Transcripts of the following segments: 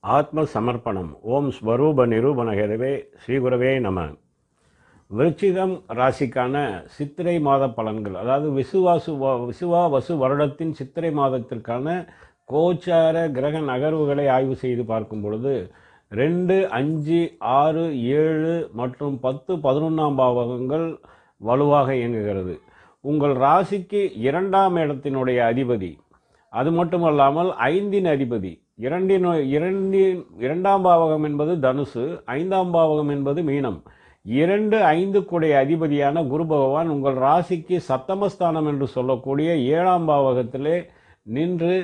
ஆத்ம சமர்ப்பணம். ஓம் ஸ்வரூப நிரூபண ஹேதவே ஸ்ரீகுரவே நம. விருச்சிகம் ராசிக்கான சித்திரை மாத பலன்கள், அதாவது விசுவாவசு வருடத்தின் சித்திரை மாதத்திற்கான கோச்சார கிரக நகர்வுகளை ஆய்வு செய்து பார்க்கும் பொழுது 2, 5, 6, 7 மற்றும் 10, 11ஆம் பாவகங்கள் வலுவாக இயங்குகிறது. உங்கள் ராசிக்கு 2ஆம் இடத்தினுடைய அதிபதி, அது மட்டுமல்லாமல் 5இன் அதிபதி, இரண்டாம் பாவகம் என்பது தனுசு, 5ஆம் பாவகம் என்பது மீனம். 2, 5 கூடைய அதிபதியான குரு பகவான் உங்கள் ராசிக்கு சப்தமஸ்தானம் என்று சொல்லக்கூடிய 7ஆம் பாவகத்திலே நின்று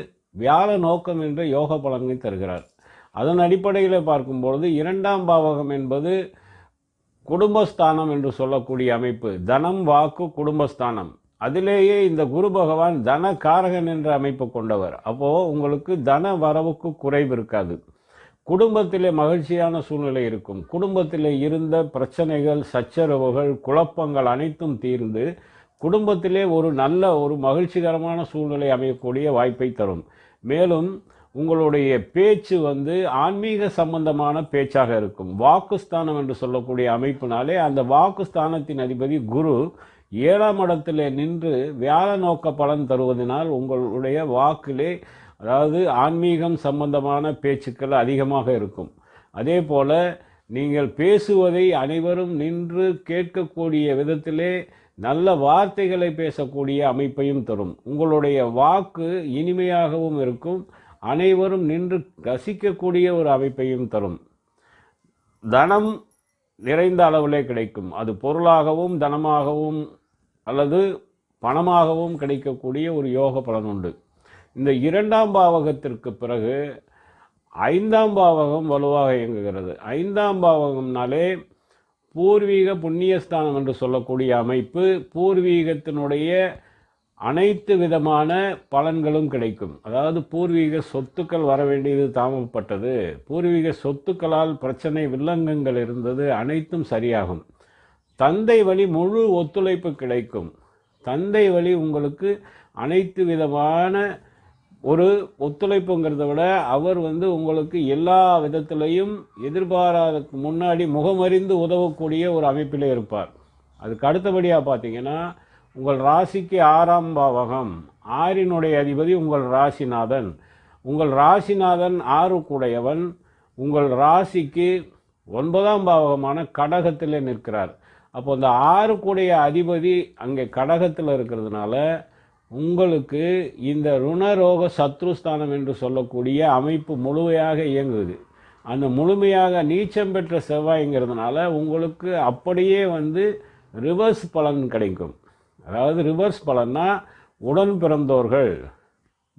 வியாழ நோக்கம் என்ற யோக பலன்களை தருகிறார். அதன் அடிப்படையில் பார்க்கும்பொழுது 2ஆம் பாவகம் என்பது குடும்பஸ்தானம் என்று சொல்லக்கூடிய அமைப்பு, தனம் வாக்கு குடும்பஸ்தானம். அதிலேயே இந்த குரு பகவான் தன காரகன் என்ற அமைப்பு கொண்டவர். அப்போது உங்களுக்கு தன வரவுக்கு குறைவு இருக்காது. குடும்பத்திலே மகிழ்ச்சியான சூழ்நிலை இருக்கும். குடும்பத்திலே இருந்த பிரச்சனைகள், சச்சரவுகள், குழப்பங்கள் அனைத்தும் தீர்ந்து குடும்பத்திலே ஒரு மகிழ்ச்சிகரமான சூழ்நிலை அமையக்கூடிய வாய்ப்பை தரும். மேலும் உங்களுடைய பேச்சு ஆன்மீக சம்பந்தமான பேச்சாக இருக்கும். வாக்குஸ்தானம் என்று சொல்லக்கூடிய அமைப்பினாலே அந்த வாக்குஸ்தானத்தின் அதிபதி குரு 7ஆம் இடத்திலே நின்று வியாழ நோக்க பலன் தருவதனால் உங்களுடைய வாக்கிலே, அதாவது ஆன்மீகம் சம்பந்தமான பேச்சுக்கள் அதிகமாக இருக்கும். அதே போல் நீங்கள் பேசுவதை அனைவரும் நின்று கேட்கக்கூடிய விதத்திலே நல்ல வார்த்தைகளை பேசக்கூடிய அமைப்பையும் தரும். உங்களுடைய வாக்கு இனிமையாகவும் இருக்கும், அனைவரும் நின்று ரசிக்கக்கூடிய ஒரு அமைப்பையும் தரும். தனம் நிறைந்த அளவிலே கிடைக்கும். அது பொருளாகவும் தனமாகவும் அல்லது பணமாகவும் கிடைக்கக்கூடிய ஒரு யோக பலன் உண்டு. இந்த 2ஆம் பாவகத்திற்கு பிறகு 5ஆம் பாவகம் வலுவாக இயங்குகிறது. 5ஆம் பாவகம்னாலே பூர்வீக புண்ணியஸ்தானம் என்று சொல்லக்கூடிய அமைப்பு. பூர்வீகத்தினுடைய அனைத்து விதமான பலன்களும் கிடைக்கும். அதாவது பூர்வீக சொத்துக்கள் வர வேண்டியது தாமப்பட்டது, பூர்வீக சொத்துக்களால் பிரச்சனை வில்லங்கங்கள் இருந்தது, அனைத்தும் சரியாகும். தந்தை வழி முழு ஒத்துழைப்பு கிடைக்கும். தந்தை வழி உங்களுக்கு அனைத்து விதமான ஒரு ஒத்துழைப்புங்கிறத விட அவர் உங்களுக்கு எல்லா விதத்திலையும் எதிர்பாராததுக்கு முன்னாடி முகமறிந்து உதவக்கூடிய ஒரு அமைப்பிலே இருப்பார். அதுக்கு அடுத்தபடியாக பார்த்தீங்கன்னா உங்கள் ராசிக்கு 6ஆம் பாவகம், 6னுடைய அதிபதி உங்கள் ராசிநாதன். உங்கள் ராசிநாதன் 6 கூடையவன் உங்கள் ராசிக்கு 9ஆம் பாவகமான கடகத்தில் நிற்கிறார். அப்போ இந்த 6 கூடைய அதிபதி அங்கே கடகத்தில் இருக்கிறதுனால உங்களுக்கு இந்த ருணரோக சத்ருஸ்தானம் என்று சொல்லக்கூடிய அமைப்பு முழுமையாக இயங்குது. அந்த முழுமையாக நீச்சம் பெற்ற செவ்வாய்ங்கிறதுனால உங்களுக்கு அப்படியே ரிவர்ஸ் பலன் கிடைக்கும். அதாவது ரிவர்ஸ் பலன்னா உடன் பிறந்தோர்கள்,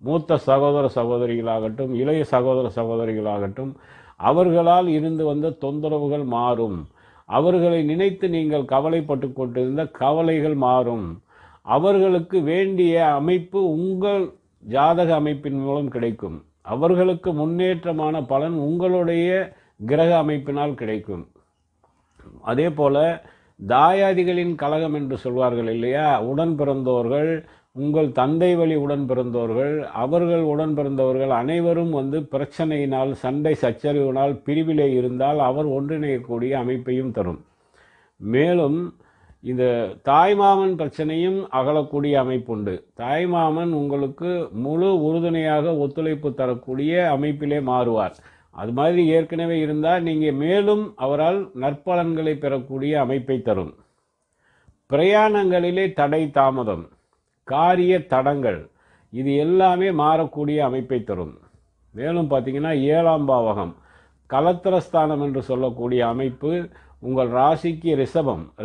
மூத்த சகோதர சகோதரிகளாகட்டும், இளைய சகோதர சகோதரிகளாகட்டும், அவர்களால் இருந்து வந்த தொந்தரவுகள் மாறும். அவர்களை நினைத்து நீங்கள் கவலைப்பட்டு கொண்டிருந்த கவலைகள் மாறும். அவர்களுக்கு வேண்டிய அமைப்பு உங்கள் ஜாதக அமைப்பின் மூலம் கிடைக்கும். அவர்களுக்கு முன்னேற்றமான பலன் உங்களுடைய கிரக அமைப்பினால் கிடைக்கும். அதே போல் தாயாதிகளின் கலகம் என்று சொல்வார்கள் இல்லையா, உடன் பிறந்தோர்கள், உங்கள் தந்தை வழி உடன் பிறந்தோர்கள், அவர்கள் உடன் பிறந்தவர்கள் அனைவரும் பிரச்சனையினால், சண்டை சச்சரவினால் பிரிவிலே இருந்தால் அவர் ஒன்றிணையக்கூடிய அமைப்பையும் தரும். மேலும் இந்த தாய்மாமன் பிரச்சனையும் அகலக்கூடிய அமைப்புண்டு. தாய்மாமன் உங்களுக்கு முழு உறுதுணையாக ஒத்துழைப்பு தரக்கூடிய அமைப்பிலே மாறுவார். அது மாதிரி ஏற்கனவே இருந்தால் நீங்கள் மேலும் அவரால் நற்பலன்களை பெறக்கூடிய அமைப்பை தரும். பிரயாணங்களிலே தடை தாமதம், காரிய தடங்கள், இது எல்லாமே மாறக்கூடிய அமைப்பை தரும். மேலும் பார்த்தீங்கன்னா 7ஆம் பாவகம் கலத்திரஸ்தானம் என்று சொல்லக்கூடிய அமைப்பு உங்கள் ராசிக்கு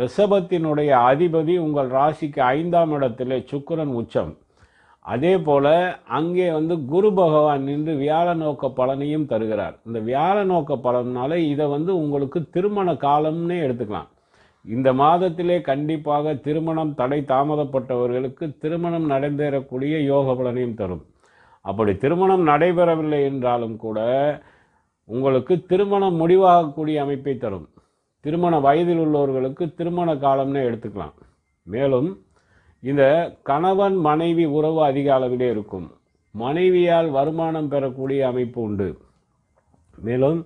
ரிஷபத்தினுடைய அதிபதி உங்கள் ராசிக்கு 5ஆம் இடத்திலே சுக்கிரன் உச்சம். அதே போல் அங்கே குரு பகவான் நின்று வியாழ நோக்க பலனையும் தருகிறார். இந்த வியாழ நோக்க பலனால இதை உங்களுக்கு திருமண காலம்னே எடுத்துக்கலாம். இந்த மாதத்திலே கண்டிப்பாக திருமணம் தடை தாமதப்பட்டவர்களுக்கு திருமணம் நடைபெறக்கூடிய யோக பலனையும் தரும். அப்படி திருமணம் நடைபெறவில்லை என்றாலும் கூட உங்களுக்கு திருமணம் முடிவாகக்கூடிய அமைப்பை தரும். திருமண வயதில் உள்ளவர்களுக்கு திருமண காலம்னே எடுத்துக்கலாம். மேலும் இந்த கணவன் மனைவி உறவு அதிக அளவிலே இருக்கும். மனைவியால் வருமானம் பெறக்கூடிய அமைப்பு உண்டு. மேலும்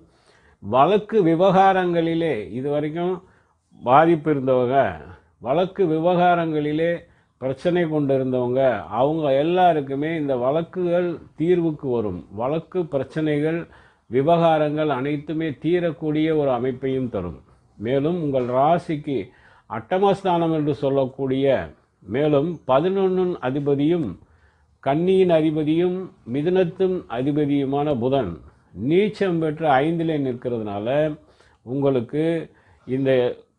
வழக்கு விவகாரங்களிலே இதுவரைக்கும் பாதிப்பு இருந்தவங்க, வழக்கு விவகாரங்களிலே பிரச்சனை கொண்டு இருந்தவங்க, அவங்க எல்லாருக்குமே இந்த வழக்குகள் தீர்வுக்கு வரும். வழக்கு பிரச்சனைகள் விவகாரங்கள் அனைத்துமே தீரக்கூடிய ஒரு அமைப்பையும் தரும். மேலும் உங்கள் ராசிக்கு அட்டமஸ்தானம் என்று சொல்லக்கூடிய மேலும் 11 அதிபதியும் கன்னியின் அதிபதியும் மிதுனத்தின் அதிபதியுமான புதன் நீச்சம் பெற்று 5லே நிற்கிறதுனால உங்களுக்கு இந்த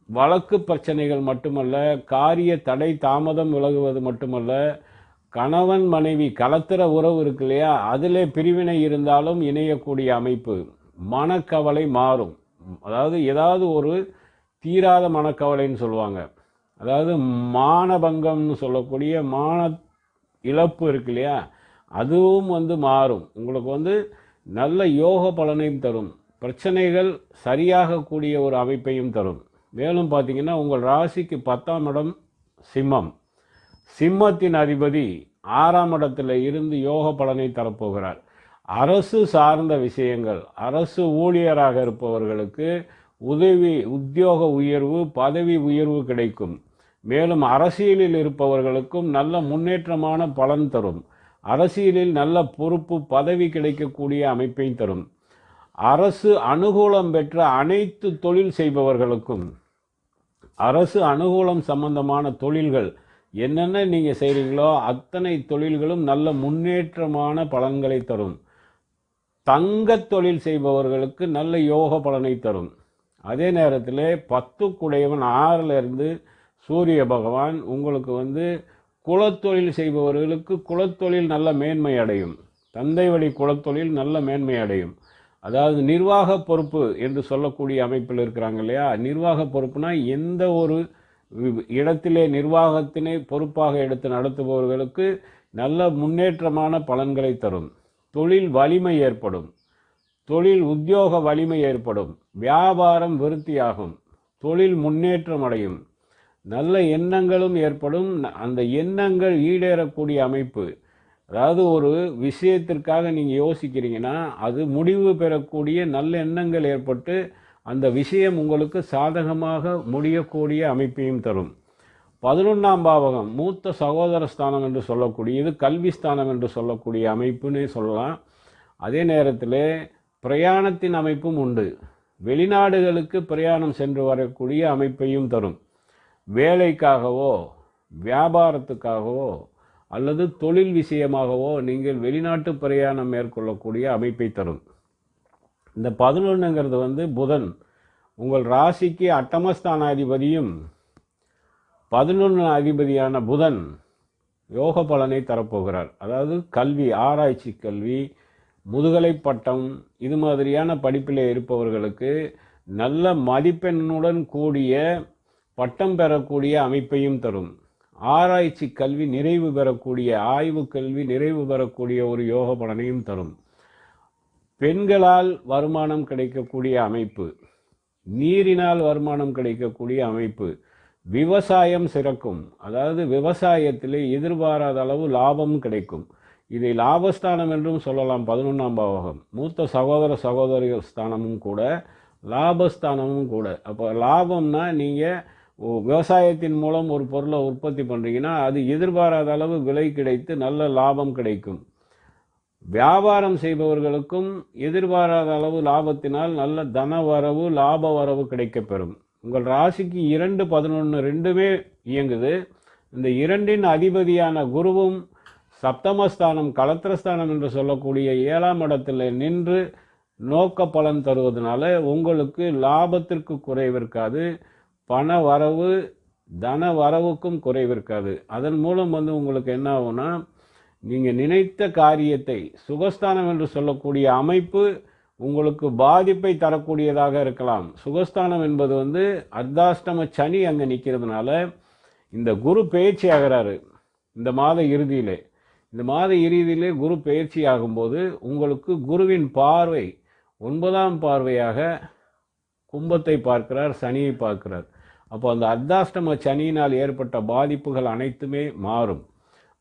வழக்கு பிரச்சனைகள் மட்டுமல்ல, காரிய தடை தாமதம் விலகுவது மட்டுமல்ல, கணவன் மனைவி கலத்திர உறவு இருக்கு இல்லையா, அதிலே பிரிவினை இருந்தாலும் இணையக்கூடிய அமைப்பு, மனக்கவலை மாறும். அதாவது ஏதாவது ஒரு தீராத மனக்கவலைன்னு சொல்லுவாங்க, அதாவது மானபங்கம்னு சொல்லக்கூடிய மான இழப்பு இருக்கு இல்லையா, அதுவும் மாறும். உங்களுக்கு நல்ல யோக பலனையும் தரும், பிரச்சனைகள் சரியாகக்கூடிய ஒரு அமைப்பையும் தரும். மேலும் பார்த்தீங்கன்னா உங்கள் ராசிக்கு 10ஆம் இடம் சிம்மம், சிம்மத்தின் அதிபதி 6ஆம் இடத்துல இருந்து யோக பலனை தரப்போகிறார். அரசு சார்ந்த விஷயங்கள், அரசு ஊழியராக இருப்பவர்களுக்கு உத்தியோக உயர்வு, பதவி உயர்வு கிடைக்கும். மேலும் அரசியலில் இருப்பவர்களுக்கும் நல்ல முன்னேற்றமான பலன் தரும். அரசியலில் நல்ல பொறுப்பு பதவி கிடைக்கக்கூடிய அமைப்பை தரும். அரசு அனுகூலம் பெற்ற அனைத்து தொழில் செய்பவர்களுக்கும், அரசு அனுகூலம் சம்பந்தமான தொழில்கள் என்னென்ன நீங்கள் செய்கிறீங்களோ அத்தனை தொழில்களும் நல்ல முன்னேற்றமான பலன்களை தரும். தங்க தொழில் செய்பவர்களுக்கு நல்ல யோக பலனை தரும். அதே நேரத்தில் 10 குடையவன் 6லிருந்து சூரிய பகவான் உங்களுக்கு குலத்தொழில் செய்பவர்களுக்கு குலத்தொழில் நல்ல மேன்மை அடையும். தந்தை வழி குலத்தொழில் நல்ல மேன்மை அடையும். அதாவது நிர்வாக பொறுப்பு என்று சொல்லக்கூடிய அமைப்பில் இருக்கிறாங்க இல்லையா, நிர்வாக பொறுப்புனா எந்த ஒரு இடத்திலே நிர்வாகத்தினை பொறுப்பாக எடுத்து நடத்துபவர்களுக்கு நல்ல முன்னேற்றமான பலன்களை தரும். தொழில் வலிமை ஏற்படும், தொழில் உத்தியோக வலிமை ஏற்படும், வியாபாரம் விருத்தியாகும், தொழில் முன்னேற்றம் அடையும், நல்ல எண்ணங்களும் ஏற்படும். அந்த எண்ணங்கள் ஈடேறக்கூடிய அமைப்பு, அதாவது ஒரு விஷயத்திற்காக நீங்கள் யோசிக்கிறீங்கன்னா அது முடிவு பெறக்கூடிய நல்ல எண்ணங்கள் ஏற்பட்டு அந்த விஷயம் உங்களுக்கு சாதகமாக முடியக்கூடிய அமைப்பையும் தரும். 11ஆம் பாவகம் மூத்த சகோதர ஸ்தானம் என்று சொல்லக்கூடியது கல்வி ஸ்தானம் என்று சொல்லக்கூடிய அமைப்புன்னு சொல்லலாம். அதே நேரத்தில் பிரயாணத்தின் அமைப்பும் உண்டு. வெளிநாடுகளுக்கு பிரயாணம் சென்று வரக்கூடிய அமைப்பையும் தரும். வேலைக்காகவோ வியாபாரத்துக்காகவோ அல்லது தொழில் விஷயமாகவோ நீங்கள் வெளிநாட்டு பிரயாணம் மேற்கொள்ளக்கூடிய அமைப்பை தரும். இந்த 11ங்கிறது புதன் உங்கள் ராசிக்கு அட்டமஸ்தானாதிபதியும் 11 அதிபதியான புதன் யோக பலனை தரப்போகிறார். அதாவது கல்வி, ஆராய்ச்சி கல்வி, முதுகலை பட்டம் இது மாதிரியான படிப்பில் இருப்பவர்களுக்கு நல்ல மதிப்பெண்ணுடன் கூடிய பட்டம் பெறக்கூடிய அமைப்பையும் தரும். ஆராய்ச்சி கல்வி நிறைவு பெறக்கூடிய, ஆய்வு கல்வி நிறைவு பெறக்கூடிய ஒரு யோக பலனையும் தரும். பெண்களால் வருமானம் கிடைக்கக்கூடிய அமைப்பு, நீரினால் வருமானம் கிடைக்கக்கூடிய அமைப்பு, விவசாயம் சிறக்கும். அதாவது விவசாயத்திலே எதிர்பாராத அளவு லாபம் கிடைக்கும். இதை லாபஸ்தானம் என்றும் சொல்லலாம். 11ஆம் பாவகம் மூத்த சகோதர சகோதரிகள் ஸ்தானமும் கூட, லாபஸ்தானமும் கூட. அப்போ லாபம்னா நீங்கள் விவசாயத்தின் மூலம் ஒரு பொருளை உற்பத்தி பண்ணுறீங்கன்னா அது எதிர்பாராத அளவு விலை கிடைத்து நல்ல லாபம் கிடைக்கும். வியாபாரம் செய்பவர்களுக்கும் எதிர்பாராத அளவு லாபத்தினால் நல்ல தன வரவு, லாப வரவு கிடைக்கப்பெறும். உங்கள் ராசிக்கு 2, 11 ரெண்டுமே இயங்குது. இந்த 2ன் அதிபதியான குருவும் சப்தமஸ்தானம் கலத்திரஸ்தானம் என்று சொல்லக்கூடிய 7ஆம் இடத்துல நின்று நோக்க பலன் தருவதனால உங்களுக்கு லாபத்திற்கு குறைவிருக்காது, பண வரவு தன வரவுக்கும் குறைவிருக்காது. அதன் மூலம் உங்களுக்கு என்ன ஆகும்னா, நீங்கள் நினைத்த காரியத்தை, சுகஸ்தானம் என்று சொல்லக்கூடிய அமைப்பு உங்களுக்கு பாதிப்பை தரக்கூடியதாக இருக்கலாம். சுகஸ்தானம் என்பது அர்த்தாஷ்டம சனி அங்கே நிற்கிறதுனால இந்த குரு பயிற்சி ஆகிறாரு இந்த மாத இறுதியிலே. இந்த மாத இறுதியிலே குரு பயிற்சி ஆகும்போது உங்களுக்கு குருவின் பார்வை 9ஆம் பார்வையாக கும்பத்தை பார்க்கிறார், சனியை பார்க்கிறார். அப்போ அந்த அர்த்தாஷ்டம சனியினால் ஏற்பட்ட பாதிப்புகள் அனைத்துமே மாறும்.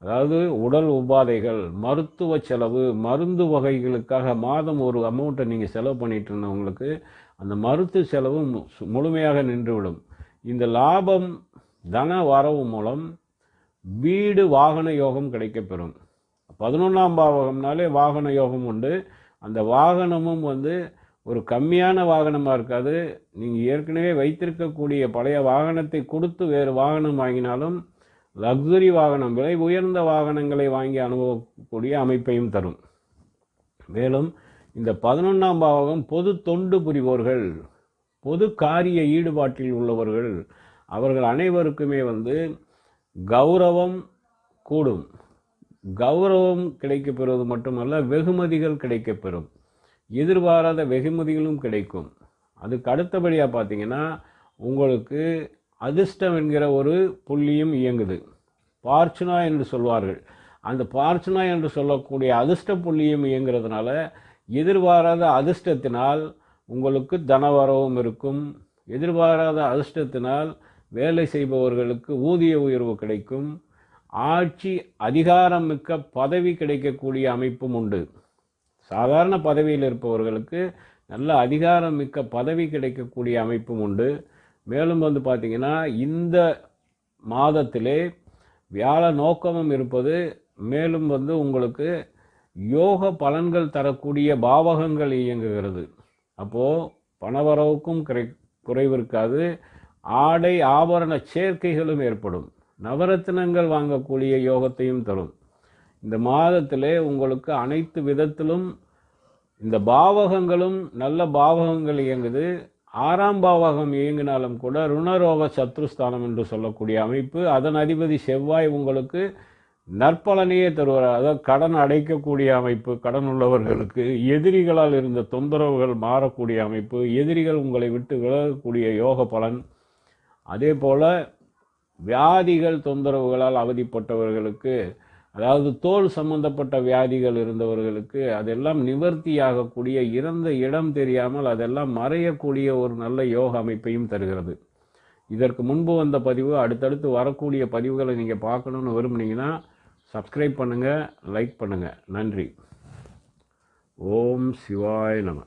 அதாவது உடல் உபாதைகள், மருத்துவ செலவு, மருந்து வகைகளுக்காக மாதம் ஒரு அமௌண்ட்டை நீங்கள் செலவு பண்ணிட்டு இருந்தவங்களுக்கு அந்த மருத்துவ செலவு முழுமையாக நின்றுவிடும். இந்த லாபம் தன வரவு மூலம் வீடு வாகன யோகம் கிடைக்கப்பெறும். 11ஆம் பாவகம்னாலே வாகன யோகம் உண்டு. அந்த வாகனமும் ஒரு கம்மியான வாகனமாக இருக்காது. நீங்கள் ஏற்கனவே வைத்திருக்கக்கூடிய பழைய வாகனத்தை கொடுத்து வேறு வாகனம் வாங்கினாலும் லக்ஸுரி வாகனம், விலை உயர்ந்த வாகனங்களை வாங்கி அனுபவக்கூடிய அமைப்பையும் தரும். மேலும் இந்த 11ஆம் பாவகம் பொது தொண்டு புரிவோர்கள், பொது காரிய ஈடுபாட்டில் உள்ளவர்கள், அவர்கள் அனைவருக்குமே கௌரவம் கூடும். கௌரவம் கிடைக்கப்பெறுவது மட்டுமல்ல, வெகுமதிகள் கிடைக்கப்பெறும். எதிர்பாராத வெகுமதிகளும் கிடைக்கும். அதுக்கு அடுத்தபடியாக பார்த்தீங்கன்னா உங்களுக்கு அதிர்ஷ்டம் என்கிற ஒரு புள்ளியும் இயங்குது. பார்ச்சுனா என்று சொல்வார்கள். அந்த பார்ச்சுனா என்று சொல்லக்கூடிய அதிர்ஷ்ட புள்ளியும் இயங்குறதுனால எதிர்பாராத அதிர்ஷ்டத்தினால் உங்களுக்கு தனவரவும் இருக்கும். எதிர்பாராத அதிர்ஷ்டத்தினால் வேலை செய்பவர்களுக்கு ஊதிய உயர்வு கிடைக்கும். ஆட்சி அதிகாரம் மிக்க பதவி கிடைக்கக்கூடிய அமைப்பும் உண்டு. சாதாரண பதவியில் இருப்பவர்களுக்கு நல்ல அதிகாரம் மிக்க பதவி கிடைக்கக்கூடிய அமைப்பும் உண்டு. மேலும் பார்த்தீங்கன்னா இந்த மாதத்திலே வியாழ நோக்கமும் இருப்பது. மேலும் உங்களுக்கு யோக பலன்கள் தரக்கூடிய பாவகங்கள் இயங்குகிறது. அப்போது பணவரவுக்கும் குறைவு இருக்காது. ஆடை ஆபரண சேர்க்கைகளும் ஏற்படும். நவரத்தினங்கள் வாங்கக்கூடிய யோகத்தையும் தரும். இந்த மாதத்திலே உங்களுக்கு அனைத்து விதத்திலும் இந்த பாவகங்களும் நல்ல பாவகங்கள் இயங்குது. 6ஆம் பாவகம் இயங்கினாலும் கூட ருணரோக சத்ருஸ்தானம் என்று சொல்லக்கூடிய அமைப்பு, அதன் அதிபதி செவ்வாய் உங்களுக்கு நற்பலனையே தருவார். அதாவது கடன் அடைக்கக்கூடிய அமைப்பு, கடன் உள்ளவர்களுக்கு எதிரிகளால் இருந்த தொந்தரவுகள் மாறக்கூடிய அமைப்பு, எதிரிகள் உங்களை விட்டு விலகக்கூடிய யோக பலன். அதே போல் வியாதிகள் தொந்தரவுகளால் அவதிப்பட்டவர்களுக்கு, அதாவது தோல் சம்பந்தப்பட்ட வியாதிகள் இருந்தவர்களுக்கு அதெல்லாம் நிவர்த்தியாகக்கூடிய, இறந்த இடம் தெரியாமல் அதெல்லாம் மறையக்கூடிய ஒரு நல்ல யோக அமைப்பையும் தருகிறது. இதற்கு முன்பு வந்த பதிவு, அடுத்தடுத்து வரக்கூடிய பதிவுகளை நீங்கள் பார்க்கணுன்னு விரும்புனீங்கன்னா சப்ஸ்கிரைப் பண்ணுங்கள், லைக் பண்ணுங்கள். நன்றி. ஓம் சிவாய நம.